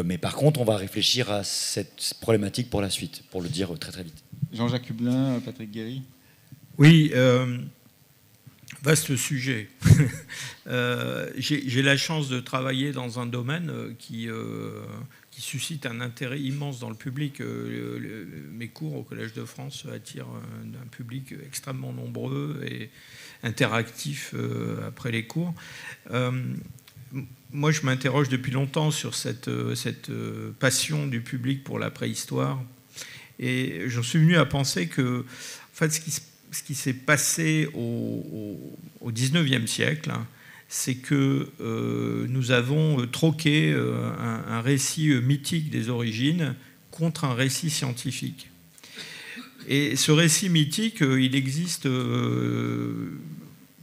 B: Mais par contre, on va réfléchir à cette problématique pour la suite, pour le dire très très vite.
E: Jean-Jacques Hublin, Patrick Guéry.
C: Oui, vaste sujet. J'ai la chance de travailler dans un domaine qui suscite un intérêt immense dans le public. Mes cours au Collège de France attirent un public extrêmement nombreux et interactif après les cours. Moi, je m'interroge depuis longtemps sur cette passion du public pour la préhistoire. Et j'en suis venu à penser que, en fait, ce qui s'est passé au XIXe siècle, c'est que nous avons troqué un récit mythique des origines contre un récit scientifique. Et ce récit mythique, il existe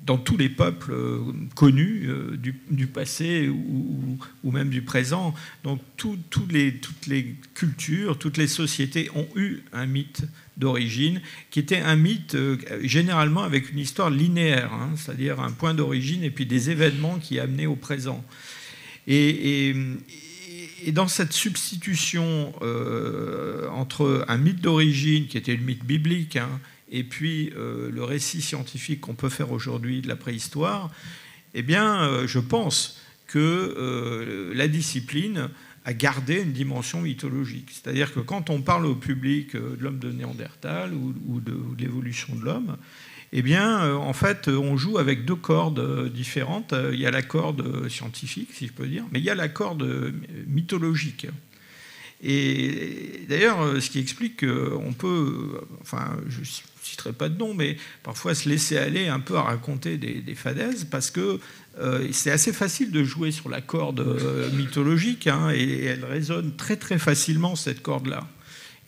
C: dans tous les peuples connus du passé ou même du présent. Donc toutes les cultures, toutes les sociétés ont eu un mythe d'origine, qui était un mythe généralement avec une histoire linéaire, c'est-à-dire un point d'origine et puis des événements qui amenaient au présent. Et dans cette substitution entre un mythe d'origine, qui était le mythe biblique, et puis le récit scientifique qu'on peut faire aujourd'hui de la préhistoire, eh bien, je pense que la discipline a gardé une dimension mythologique. C'est-à-dire que quand on parle au public de l'homme de Néandertal ou de l'évolution de l'homme, eh bien, en fait, on joue avec deux cordes différentes. Il y a la corde scientifique, si je peux dire, mais il y a la corde mythologique. Et d'ailleurs, ce qui explique qu'on peut, enfin, je ne citerai pas de nom, mais parfois se laisser aller un peu à raconter des fadaises, parce que c'est assez facile de jouer sur la corde mythologique, et elle résonne très très facilement, cette corde-là.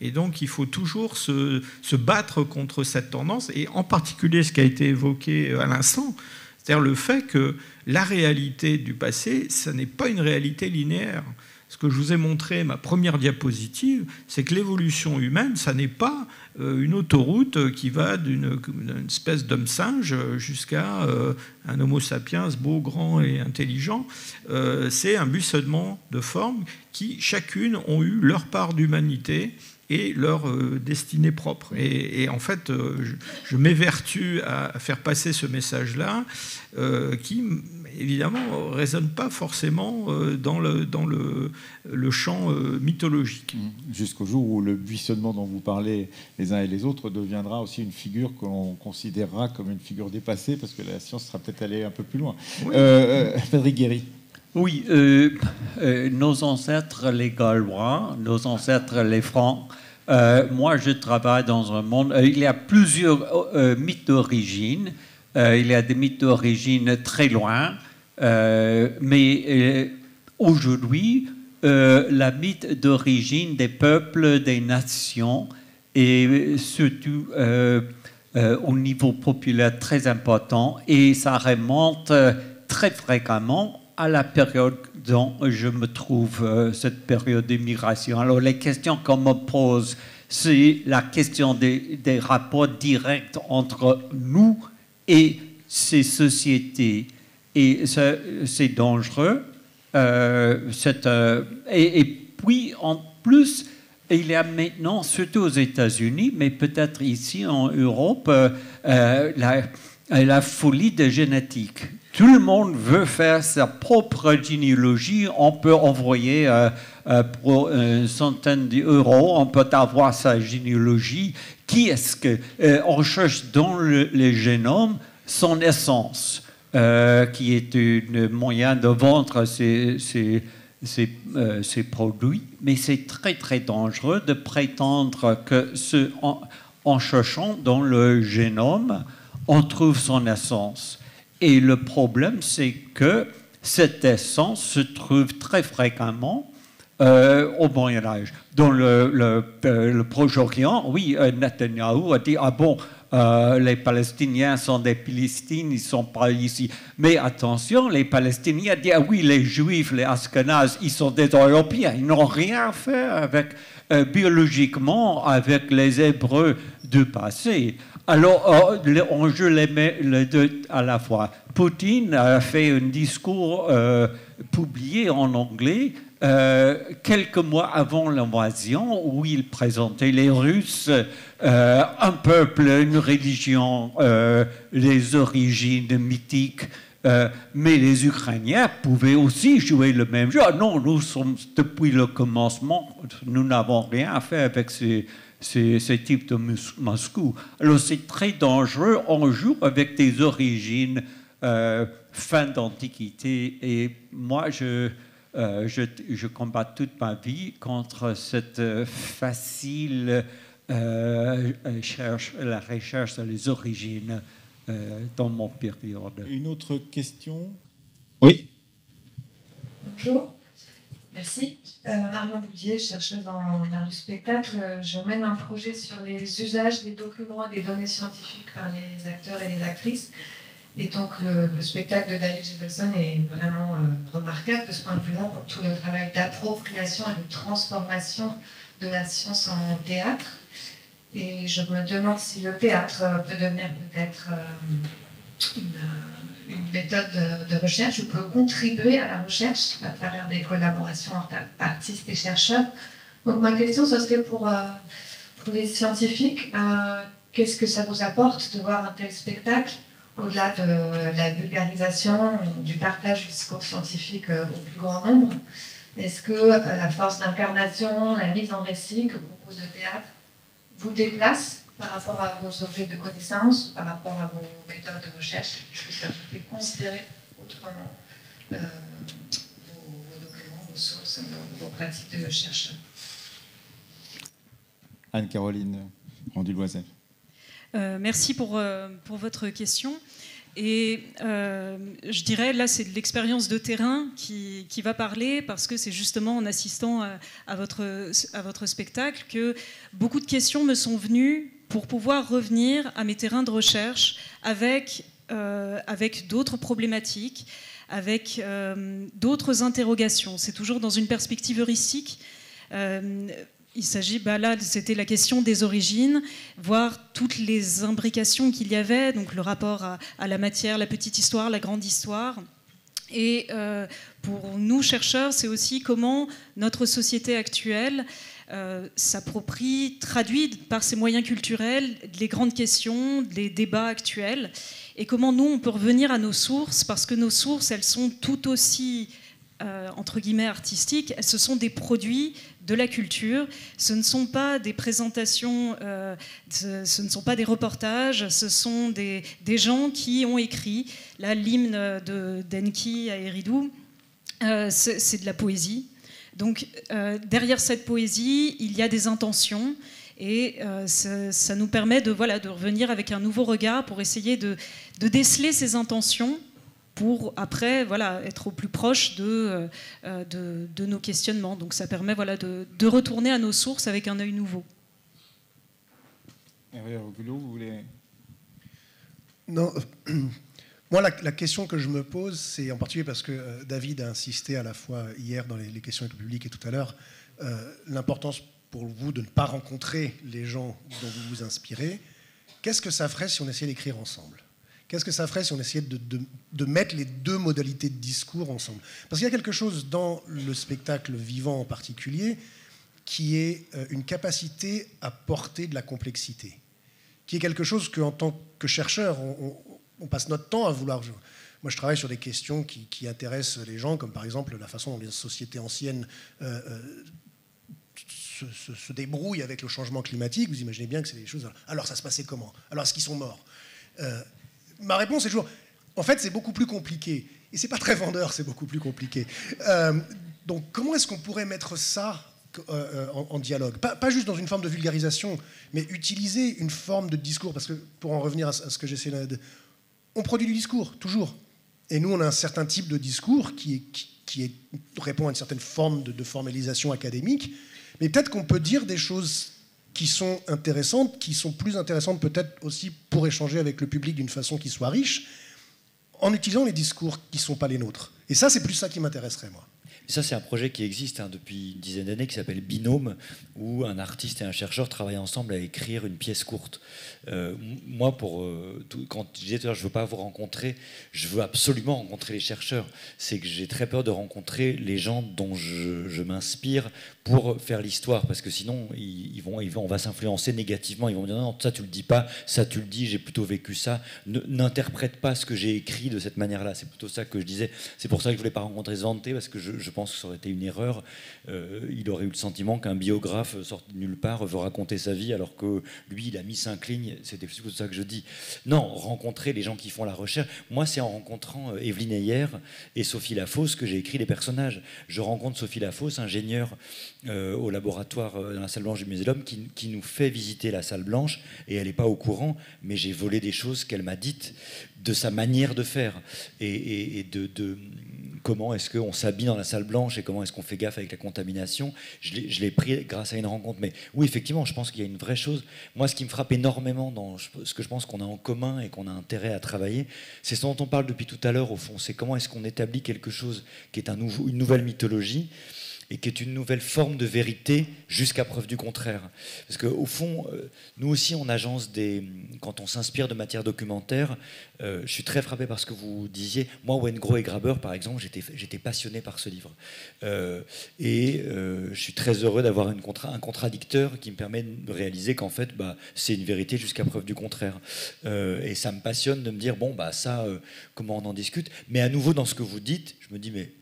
C: Et donc il faut toujours se battre contre cette tendance, et en particulier ce qui a été évoqué à l'instant, c'est-à-dire le fait que la réalité du passé, ça n'est pas une réalité linéaire. Ce que je vous ai montré, ma première diapositive, c'est que l'évolution humaine, ça n'est pas une autoroute qui va d'une espèce d'homme-singe jusqu'à un homo sapiens beau, grand et intelligent. C'est un buissonnement de formes qui, chacune, ont eu leur part d'humanité et leur destinée propre. Et en fait, je m'évertue à faire passer ce message-là qui, évidemment, ne résonne pas forcément dans le champ mythologique.
E: Jusqu'au jour où le buissonnement dont vous parlez les uns et les autres deviendra aussi une figure qu'on considérera comme une figure dépassée, parce que la science sera peut-être allée un peu plus loin. Oui. Patrick Guéry.
F: Oui, nos ancêtres les Gaulois, nos ancêtres les Francs, moi je travaille dans un monde, il y a plusieurs mythes d'origine, il y a des mythes d'origine très loin, mais aujourd'hui, la mythe d'origine des peuples, des nations, et surtout au niveau populaire très important, et ça remonte très fréquemment à la période dont je me trouve, cette période d'immigration. Alors les questions qu'on me pose, c'est la question des rapports directs entre nous et ces sociétés. Et c'est dangereux. Et puis, en plus, il y a maintenant, surtout aux États-Unis, mais peut-être ici en Europe, la folie de génétique. Tout le monde veut faire sa propre généalogie. On peut envoyer pour une centaine d'euros, on peut avoir sa généalogie. Qui est-ce que on cherche dans le génome son essence, qui est un moyen de vendre ces ces produits, mais c'est très très dangereux de prétendre que en cherchant dans le génome, on trouve son essence. Et le problème, c'est que cette essence se trouve très fréquemment au Moyen-Âge. Dans le Proche-Orient, oui, Netanyahou a dit « Ah bon, les Palestiniens sont des Philistines, ils ne sont pas ici. » Mais attention, les Palestiniens disent « Ah oui, les Juifs, les Ashkénazes, ils sont des Européens. Ils n'ont rien fait avec, biologiquement avec les Hébreux du passé. » Alors, on joue les deux à la fois. Poutine a fait un discours publié en anglais quelques mois avant l'invasion, où il présentait les Russes, un peuple, une religion, les origines mythiques, mais les Ukrainiens pouvaient aussi jouer le même jeu. Ah non, nous sommes, depuis le commencement, nous n'avons rien fait avec ces types de Moscou. Alors c'est très dangereux, on joue avec des origines fin d'Antiquité, et moi je combats toute ma vie contre cette facile la recherche sur les origines dans mon période.
E: Une autre question?
H: Oui. Bonjour. Merci. Marion Boudier, chercheuse dans l'art du spectacle. Je mène un projet sur les usages des documents et des données scientifiques par les acteurs et les actrices. Et donc, le spectacle de David Jefferson est vraiment remarquable de ce point de vue-là pour tout le travail d'appropriation et de transformation de la science en théâtre. Et je me demande si le théâtre peut devenir peut-être une méthode de recherche ou peut contribuer à la recherche à travers des collaborations entre artistes et chercheurs. Donc ma question, ce serait pour les scientifiques, qu'est-ce que ça vous apporte de voir un tel spectacle au-delà de la vulgarisation, du partage du discours scientifique au plus grand nombre? Est-ce que la force d'incarnation, la mise en récit que propose le théâtre vous déplace par rapport à vos objets de connaissance, par rapport à vos méthodes de recherche? Est-ce que ça vous fait considérer autrement vos documents, vos sources, vos pratiques de recherche?
E: Anne-Caroline Rendu-Loisel.
I: Merci pour votre question. Et je dirais, là, c'est de l'expérience de terrain qui va parler, parce que c'est justement en assistant à votre spectacle que beaucoup de questions me sont venues pour pouvoir revenir à mes terrains de recherche avec d'autres problématiques, avec d'autres interrogations. C'est toujours dans une perspective heuristique. Il s'agit, là, c'était la question des origines, voir toutes les imbrications qu'il y avait, donc le rapport à la matière, la petite histoire, la grande histoire. Et pour nous, chercheurs, c'est aussi comment notre société actuelle s'approprie, traduit par ses moyens culturels les grandes questions, les débats actuels, et comment nous, on peut revenir à nos sources, parce que nos sources, elles sont tout aussi, entre guillemets, artistiques, ce sont des produits de la culture, ce ne sont pas des présentations, ce ne sont pas des reportages, ce sont des gens qui ont écrit. Là, l'hymne d'Enki à Eridu, c'est de la poésie. Donc, derrière cette poésie, il y a des intentions, et ça nous permet de revenir avec un nouveau regard pour essayer de déceler ces intentions, pour après être au plus proche de nos questionnements. Donc ça permet de retourner à nos sources avec un œil nouveau.
E: Hervé Roculot, vous voulez...
J: Non, moi la question que je me pose, c'est en particulier parce que David a insisté à la fois hier dans les questions avec le public et tout à l'heure, l'importance pour vous de ne pas rencontrer les gens dont vous vous inspirez. Qu'est-ce que ça ferait si on essayait d'écrire ensemble ? Qu'est-ce que ça ferait si on essayait de mettre les deux modalités de discours ensemble? Parce qu'il y a quelque chose dans le spectacle vivant en particulier qui est une capacité à porter de la complexité, qui est quelque chose qu'en tant que chercheur, on passe notre temps à vouloir... Moi, je travaille sur des questions qui intéressent les gens, comme par exemple la façon dont les sociétés anciennes se débrouillent avec le changement climatique. Vous imaginez bien que c'est des choses... Alors, ça se passait comment? Alors, est-ce qu'ils sont morts? Ma réponse est toujours, en fait, c'est beaucoup plus compliqué. Et c'est pas très vendeur, c'est beaucoup plus compliqué. Donc comment est-ce qu'on pourrait mettre ça en dialogue, pas juste dans une forme de vulgarisation, mais utiliser une forme de discours, parce que pour en revenir à ce que j'essaie de... On produit du discours, toujours. Et nous, on a un certain type de discours qui répond à une certaine forme de formalisation académique, mais peut-être qu'on peut dire des choses qui sont intéressantes, qui sont plus intéressantes peut-être aussi pour échanger avec le public d'une façon qui soit riche, en utilisant les discours qui ne sont pas les nôtres. Et ça, c'est plus ça qui m'intéresserait, moi.
B: Et ça, c'est un projet qui existe depuis une dizaine d'années, qui s'appelle Binôme, où un artiste et un chercheur travaillent ensemble à écrire une pièce courte. Moi, quand je disais tout à l'heure, je ne veux pas vous rencontrer, je veux absolument rencontrer les chercheurs. C'est que j'ai très peur de rencontrer les gens dont je m'inspire pour faire l'histoire, parce que sinon, on va s'influencer négativement. Ils vont me dire non, ça tu le dis pas, ça tu le dis, j'ai plutôt vécu ça. N'interprète pas ce que j'ai écrit de cette manière-là. C'est plutôt ça que je disais. C'est pour ça que je voulais pas rencontrer Svante, parce que je pense que ça aurait été une erreur. Il aurait eu le sentiment qu'un biographe sorti de nulle part veut raconter sa vie, alors que lui, il a mis 5 lignes. C'était plutôt ça que je dis. Non, rencontrer les gens qui font la recherche. Moi, c'est en rencontrant Evelyne Heyer et Sophie Lafosse que j'ai écrit les personnages. Je rencontre Sophie Lafosse, ingénieure au laboratoire dans la salle blanche du Musée de l'Homme, qui nous fait visiter la salle blanche, et elle n'est pas au courant, mais j'ai volé des choses qu'elle m'a dites de sa manière de faire, et de comment est-ce qu'on s'habille dans la salle blanche, et comment est-ce qu'on fait gaffe avec la contamination. Je l'ai pris grâce à une rencontre. Mais oui, effectivement, je pense qu'il y a une vraie chose. Moi, ce qui me frappe énormément dans ce que je pense qu'on a en commun et qu'on a intérêt à travailler, c'est ce dont on parle depuis tout à l'heure, au fond. C'est comment est-ce qu'on établit quelque chose qui est une nouvelle mythologie, et qui est une nouvelle forme de vérité jusqu'à preuve du contraire. Parce qu'au fond, nous aussi, on agence quand on s'inspire de matière documentaire, je suis très frappé par ce que vous disiez. Moi, Wengrow et Graber, par exemple, j'étais passionné par ce livre. Je suis très heureux d'avoir un contradicteur qui me permet de réaliser qu'en fait, c'est une vérité jusqu'à preuve du contraire. Et ça me passionne de me dire, comment on en discute. Mais à nouveau, dans ce que vous dites, je me dis, mais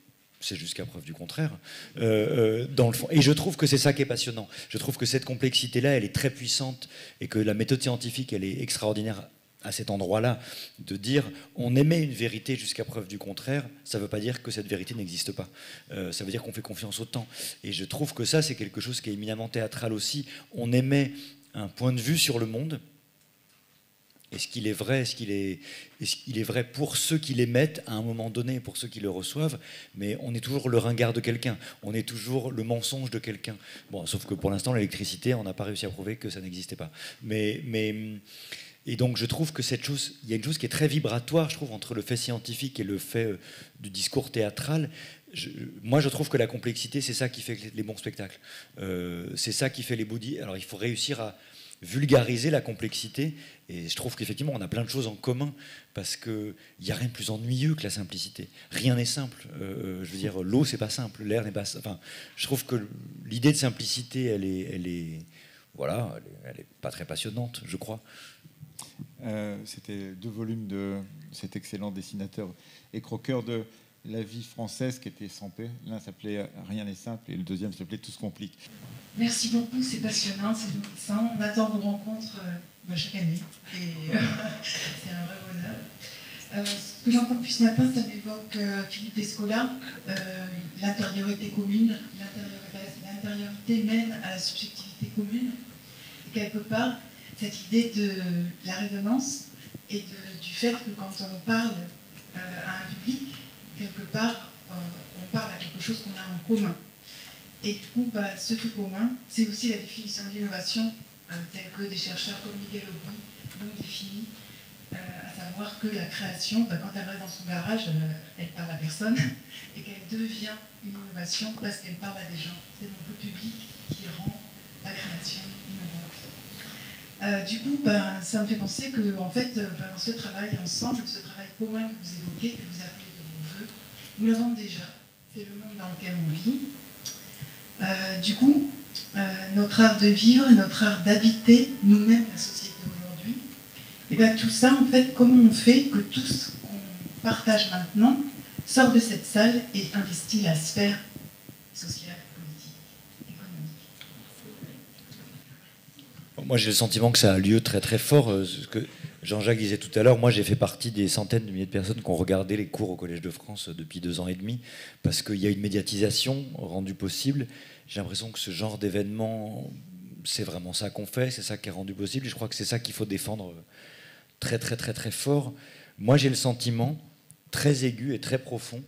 B: c'est jusqu'à preuve du contraire, dans le fond. Et je trouve que c'est ça qui est passionnant. Je trouve que cette complexité-là, elle est très puissante, et que la méthode scientifique, elle est extraordinaire à cet endroit-là, de dire on émet une vérité jusqu'à preuve du contraire. Ça ne veut pas dire que cette vérité n'existe pas. Ça veut dire qu'on fait confiance au temps. Et je trouve que ça, c'est quelque chose qui est éminemment théâtral aussi. On émet un point de vue sur le monde. Est-ce qu'il est vrai, est-ce qu'il est vrai pour ceux qui l'émettent à un moment donné, pour ceux qui le reçoivent, mais on est toujours le ringard de quelqu'un, on est toujours le mensonge de quelqu'un. Bon, sauf que pour l'instant, l'électricité, on n'a pas réussi à prouver que ça n'existait pas. Et donc je trouve que il y a une chose qui est très vibratoire, je trouve, entre le fait scientifique et le fait du discours théâtral. Moi, je trouve que la complexité, c'est ça qui fait les bons spectacles. C'est ça qui fait les beaux. Alors, il faut réussir à vulgariser la complexité, et je trouve qu'effectivement on a plein de choses en commun, parce qu'il n'y a rien de plus ennuyeux que la simplicité. Rien n'est simple. Je veux dire, l'eau c'est pas simple, l'air n'est pas simple. Enfin, je trouve que l'idée de simplicité, elle est pas très passionnante, je crois.
E: C'était 2 volumes de cet excellent dessinateur et croqueur de la vie française qui était Sampé. L'un s'appelait Rien n'est simple et le deuxième s'appelait Tout se complique.
K: Merci beaucoup, c'est passionnant, c'est nourrissant. On attend vos rencontres chaque année et c'est un vrai bonheur. Ce que j'entends depuis ce matin, ça m'évoque Philippe Descola, l'intériorité commune. L'intériorité mène à la subjectivité commune. Et quelque part, cette idée de la résonance et du fait que quand on parle à un public, quelque part, on parle à quelque chose qu'on a en commun. Et du coup, ce truc commun, c'est aussi la définition de l'innovation, telle que des chercheurs comme Miguel Aubry l'ont définie, à savoir que la création, quand elle reste dans son garage, elle parle à personne, et qu'elle devient une innovation parce qu'elle parle à des gens. C'est donc le public qui rend la création innovante. Du coup, ça me fait penser que, en fait, ce travail ensemble, ce travail commun que vous évoquez, que vous appelez de vos voeux, nous l'avons déjà. C'est le monde dans lequel on vit. Du coup, notre art de vivre, notre art d'habiter nous-mêmes la société aujourd'hui, et bien tout ça, en fait, comment on fait que tout ce qu'on partage maintenant sort de cette salle et investit la sphère sociale, politique, économique.
B: Moi, j'ai le sentiment que ça a lieu très très fort. Jean-Jacques disait tout à l'heure, moi j'ai fait partie des centaines de milliers de personnes qui ont regardé les cours au Collège de France depuis 2 ans et demi, parce qu'il y a une médiatisation rendue possible. J'ai l'impression que ce genre d'événement, c'est vraiment ça qu'on fait, c'est ça qui est rendu possible. Et je crois que c'est ça qu'il faut défendre très très très très fort. Moi j'ai le sentiment très aigu et très profond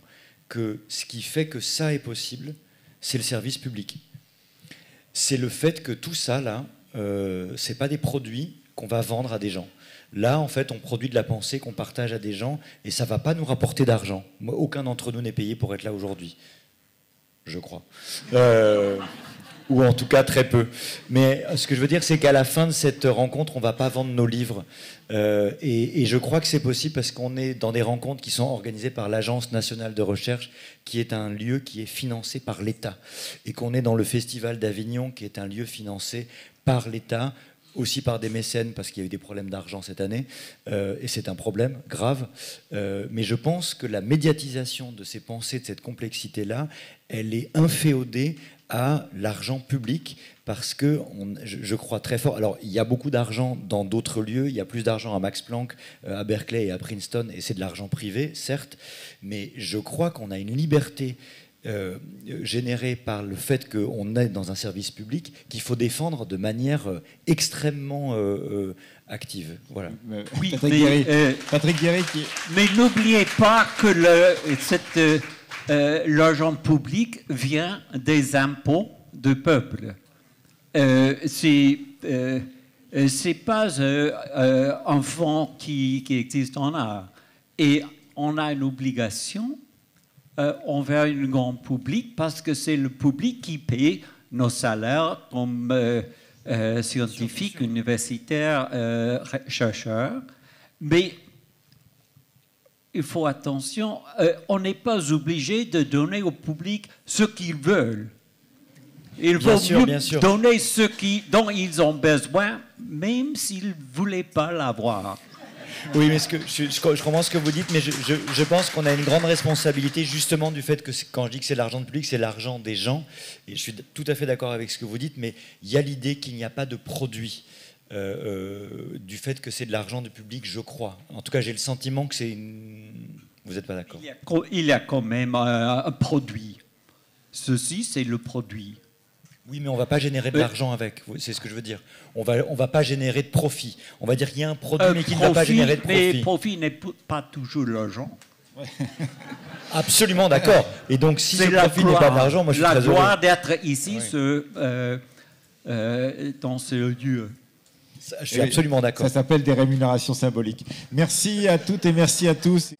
B: que ce qui fait que ça est possible, c'est le service public. C'est le fait que tout ça là, c'est pas des produits qu'on va vendre à des gens. Là, en fait, on produit de la pensée qu'on partage à des gens et ça ne va pas nous rapporter d'argent. Aucun d'entre nous n'est payé pour être là aujourd'hui, je crois. Ou en tout cas très peu. Mais ce que je veux dire, c'est qu'à la fin de cette rencontre, on ne va pas vendre nos livres. Et je crois que c'est possible parce qu'on est dans des rencontres qui sont organisées par l'Agence nationale de recherche, qui est un lieu qui est financé par l'État. Et qu'on est dans le Festival d'Avignon, qui est un lieu financé par l'État, aussi par des mécènes, parce qu'il y a eu des problèmes d'argent cette année, et c'est un problème grave. Mais je pense que la médiatisation de ces pensées, de cette complexité-là, elle est inféodée à l'argent public, parce que je crois très fort. Alors, il y a beaucoup d'argent dans d'autres lieux, il y a plus d'argent à Max Planck, à Berkeley et à Princeton, et c'est de l'argent privé, certes, mais je crois qu'on a une liberté générée par le fait qu'on est dans un service public qu'il faut défendre de manière extrêmement active. Voilà.
F: Oui,
E: Patrick Guéry qui...
F: Mais n'oubliez pas que l'argent public vient des impôts du peuple. C'est pas un fonds qui existe en art. Et on a une obligation envers un grand public parce que c'est le public qui paye nos salaires comme scientifiques, universitaires, chercheurs. Mais il faut attention, on n'est pas obligé de donner au public ce qu'ils veulent. Il faut donner ce dont ils ont besoin, même s'ils ne voulaient pas l'avoir.
B: Oui, mais je comprends ce que vous dites, mais je pense qu'on a une grande responsabilité justement du fait que quand je dis que c'est l'argent public, c'est l'argent des gens. Et je suis tout à fait d'accord avec ce que vous dites, mais il y a l'idée qu'il n'y a pas de produit du fait que c'est de l'argent du public, je crois. En tout cas, j'ai le sentiment que c'est une... Vous n'êtes pas d'accord?
F: Il y a quand même un produit. Ceci, c'est le produit.
B: Oui, mais on ne va pas générer de l'argent avec, c'est ce que je veux dire. On va pas générer de profit. On va dire qu'il y a un produit, mais qui ne va pas générer de profit.
F: Mais profit n'est pas toujours de l'argent.
B: Ouais. Absolument d'accord. Et donc, si ce profit n'est pas de l'argent, moi je suis très heureux.
F: La gloire d'être ici dans ce lieu.
B: Je suis absolument d'accord.
E: Ça s'appelle des rémunérations symboliques. Merci à toutes et merci à tous.